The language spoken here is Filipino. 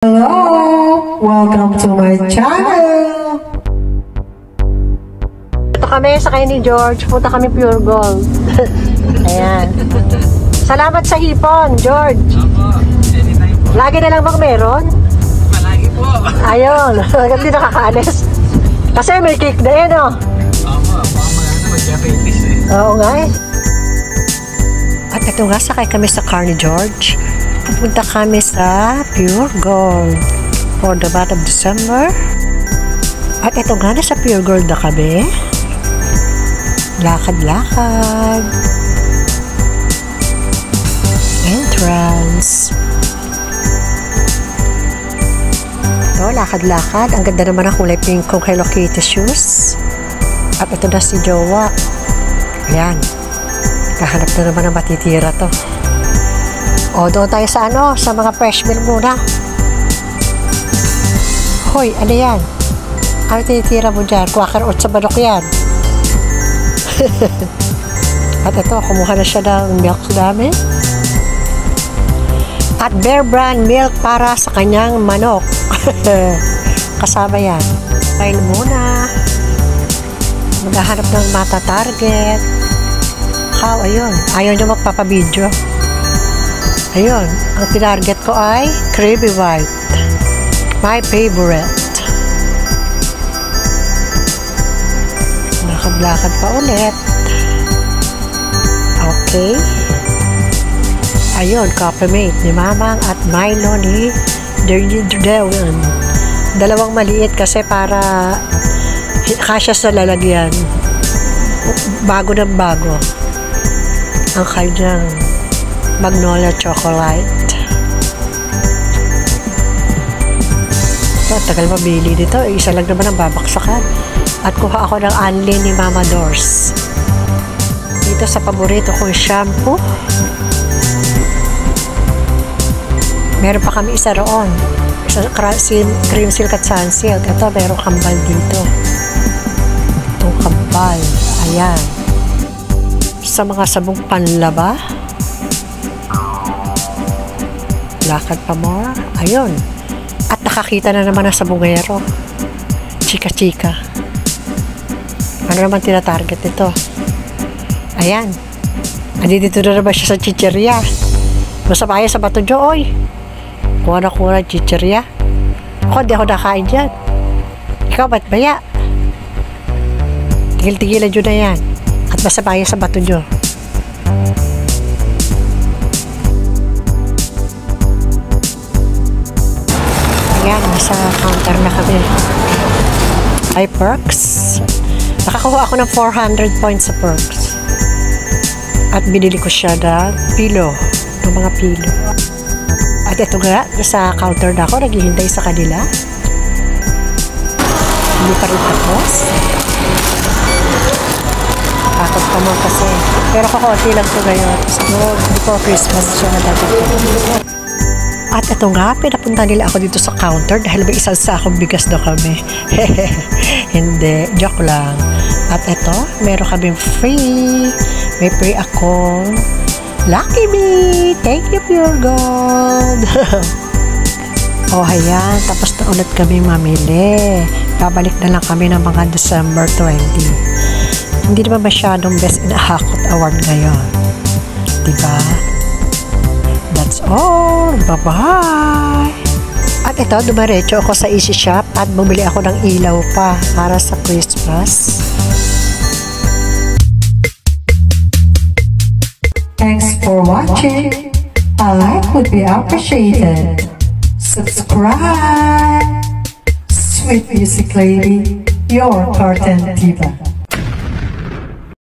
Hello! Welcome to my channel! Ito kami sa kay ni George. Punta kami Pure Gold. Ayan. Salamat sa hipon, George. Lagi na lang bang meron? Palagi po. Ayun. Hindi nakakaalis. Kasi may cake na yun, oh. Baka mag-diabetes eh. Oo nga eh. At ito nga, sakay kami sa car ni George. Pupunta kami sa Pure Gold for the month of December. At ito nga, nasa Pure Gold na kami. Lakad-lakad. Entrance. Ito, lakad-lakad. Ang ganda naman ang kulay pink kong Hello Kitty shoes. At ito na si Jowa. Ayan. Kahanap na naman ang matitira to. O, doon tayo sa ano, sa mga fresh milk muna. Hoy, ano yan? Ano tinitira mo dyan? Quaker oats sa manok yan. At ito, kumuha na siya ng milk namin. At Bear Brand milk para sa kanyang manok. Kasama yan. File muna. Maghahanap ng mata target. How, ayun. Ayaw nyo magpapabidyo. Ayun, ang tinarget ko ay Creamy White. My favorite. Lakad-lakad pa ulit. Okay. Ayun, Coffee Mate ni Mamang at Milo ni Derwin. Dalawang maliit kasi para kasya sa lalagyan. Bago ng bago. Ang kanyang Magnolia Chocolate. So, tagal mabili dito. Isa lang naman ang babaksakan. At kuha ako ng Anlin ni Mama Dors. Dito sa paborito kong shampoo. Meron pa kami isa roon. Isa cream silk at sun silk. Ito, meron kambal dito. Itong kambal. Ayan. Sa mga sabong panlaba. Lakad pa more. Ayun. At nakakita na naman ang sabungero. Chika-chika. Ano naman tinatarget ito? Ayan. Andito na naman siya sa chicheria. Masabaya sa bato dyo, oy. Kuha na kuha ng chicheria. Ako, di ako nakain dyan. Ikaw, ba't baya? Tigil-tigilan dyo na yan. At masabaya sa bato dyo. Ayan, nasa counter na kami. Ay, perks. Nakakuha ako ng 400 points sa perks. At binili ko siya ng pillow. Ng mga pillow. At ito nga, nasa counter na ako. Naghihintay sa kanila. Hindi pa rin tapos. Takot pa mo kasi. Pero kakunti lang ito ngayon. So, before Christmas siya nadadating. At ito nga, pinapunta nila ako dito sa counter dahil may isang sakong bigas na kami. Hindi, joke lang. At ito, meron kaming free. May free akong Lucky Me! Thank you, Pure Gold! Oh, ayan. Tapos na ulit kami mamili. Babalik na lang kami ng mga December 20. Hindi naman masyadong Best in Hakot Award ngayon. Diba? That's all. Bye-bye! At ito, dumaretso ako sa Easy Shop at bumili ako ng ilaw pa para sa Christmas. Thanks for watching. A like would be appreciated. Subscribe. Sweet Music Lady, your Carton Diva.